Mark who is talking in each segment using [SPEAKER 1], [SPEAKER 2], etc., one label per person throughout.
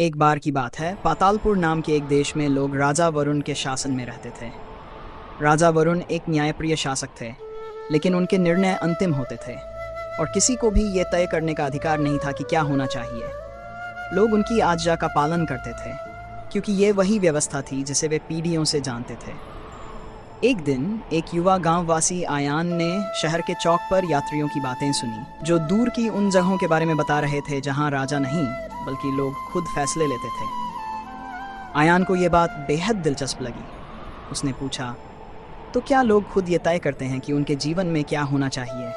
[SPEAKER 1] एक बार की बात है, पातालपुर नाम के एक देश में लोग राजा वरुण के शासन में रहते थे। राजा वरुण एक न्यायप्रिय शासक थे, लेकिन उनके निर्णय अंतिम होते थे और किसी को भी ये तय करने का अधिकार नहीं था कि क्या होना चाहिए। लोग उनकी आज्ञा का पालन करते थे, क्योंकि ये वही व्यवस्था थी जिसे वे पीढ़ियों से जानते थे। एक दिन एक युवा गांववासी आयान ने शहर के चौक पर यात्रियों की बातें सुनी, जो दूर की उन जगहों के बारे में बता रहे थे जहां राजा नहीं बल्कि लोग खुद फैसले लेते थे। आयान को यह बात बेहद दिलचस्प लगी। उसने पूछा, तो क्या लोग खुद ये तय करते हैं कि उनके जीवन में क्या होना चाहिए?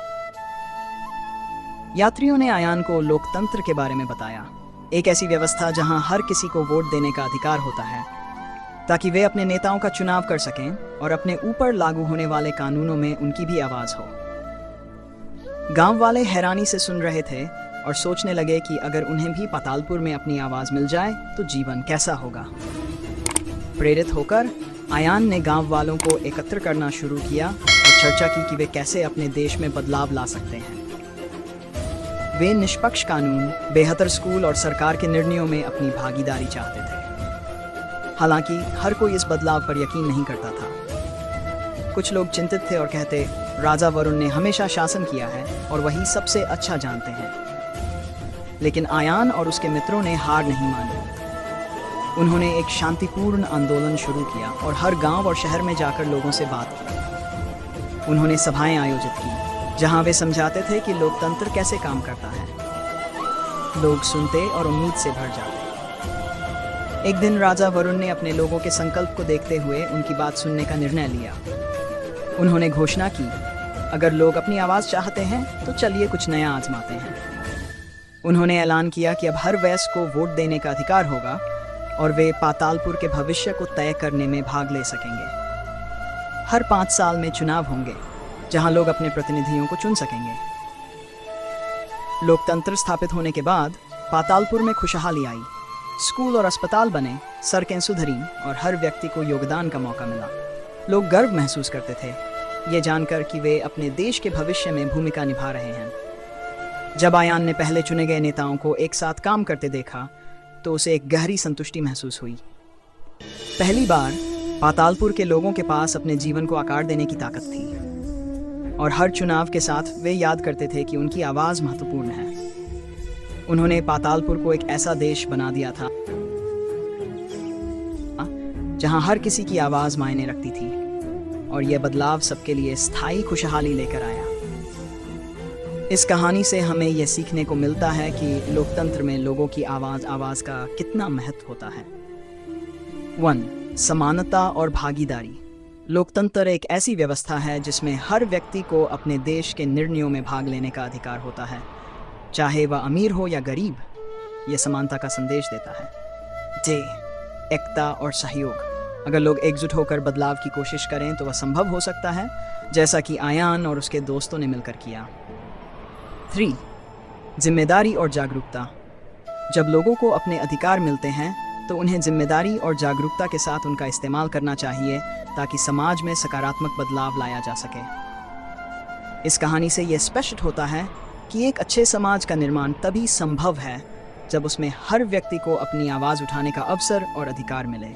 [SPEAKER 1] यात्रियों ने आयान को लोकतंत्र के बारे में बताया, एक ऐसी व्यवस्था जहां हर किसी को वोट देने का अधिकार होता है, ताकि वे अपने नेताओं का चुनाव कर सकें और अपने ऊपर लागू होने वाले कानूनों में उनकी भी आवाज हो। गांव वाले हैरानी से सुन रहे थे और सोचने लगे कि अगर उन्हें भी पातालपुर में अपनी आवाज मिल जाए तो जीवन कैसा होगा। प्रेरित होकर आयान ने गांव वालों को एकत्र करना शुरू किया और चर्चा की कि वे कैसे अपने देश में बदलाव ला सकते हैं। वे निष्पक्ष कानून, बेहतर स्कूल और सरकार के निर्णयों में अपनी भागीदारी चाहते थे। हालांकि हर कोई इस बदलाव पर यकीन नहीं करता था। कुछ लोग चिंतित थे और कहते, राजा वरुण ने हमेशा शासन किया है और वही सबसे अच्छा जानते हैं। लेकिन आयान और उसके मित्रों ने हार नहीं मानी। उन्होंने एक शांतिपूर्ण आंदोलन शुरू किया और हर गांव और शहर में जाकर लोगों से बात की। उन्होंने सभाएं आयोजित की, जहां वे समझाते थे कि लोकतंत्र कैसे काम करता है। लोग सुनते और उम्मीद से भर जाते। एक दिन राजा वरुण ने अपने लोगों के संकल्प को देखते हुए उनकी बात सुनने का निर्णय लिया। उन्होंने घोषणा की, अगर लोग अपनी आवाज चाहते हैं तो चलिए कुछ नया आजमाते हैं। उन्होंने ऐलान किया कि अब हर वयस्क को वोट देने का अधिकार होगा और वे पातालपुर के भविष्य को तय करने में भाग ले सकेंगे। हर 5 साल में चुनाव होंगे, जहां लोग अपने प्रतिनिधियों को चुन सकेंगे। लोकतंत्र स्थापित होने के बाद पातालपुर में खुशहाली आई। स्कूल और अस्पताल बने, सड़कें सुधरी और हर व्यक्ति को योगदान का मौका मिला। लोग गर्व महसूस करते थे, ये जानकर कि वे अपने देश के भविष्य में भूमिका निभा रहे हैं। जब आयान ने पहले चुने गए नेताओं को एक साथ काम करते देखा तो उसे एक गहरी संतुष्टि महसूस हुई। पहली बार पातालपुर के लोगों के पास अपने जीवन को आकार देने की ताकत थी और हर चुनाव के साथ वे याद करते थे कि उनकी आवाज महत्वपूर्ण है। उन्होंने पातालपुर को एक ऐसा देश बना दिया था जहां हर किसी की आवाज मायने रखती थी और यह बदलाव सबके लिए स्थायी खुशहाली लेकर आया। इस कहानी से हमें यह सीखने को मिलता है कि लोकतंत्र में लोगों की आवाज का कितना महत्व होता है। 1. समानता और भागीदारी। लोकतंत्र एक ऐसी व्यवस्था है जिसमें हर व्यक्ति को अपने देश के निर्णयों में भाग लेने का अधिकार होता है, चाहे वह अमीर हो या गरीब। यह समानता का संदेश देता है। 2. एकता और सहयोग। अगर लोग एकजुट होकर बदलाव की कोशिश करें तो वह संभव हो सकता है, जैसा कि आयान और उसके दोस्तों ने मिलकर किया। 3. जिम्मेदारी और जागरूकता। जब लोगों को अपने अधिकार मिलते हैं तो उन्हें जिम्मेदारी और जागरूकता के साथ उनका इस्तेमाल करना चाहिए ताकि समाज में सकारात्मक बदलाव लाया जा सके। इस कहानी से यह स्पष्ट होता है कि एक अच्छे समाज का निर्माण तभी संभव है जब उसमें हर व्यक्ति को अपनी आवाज़ उठाने का अवसर और अधिकार मिले।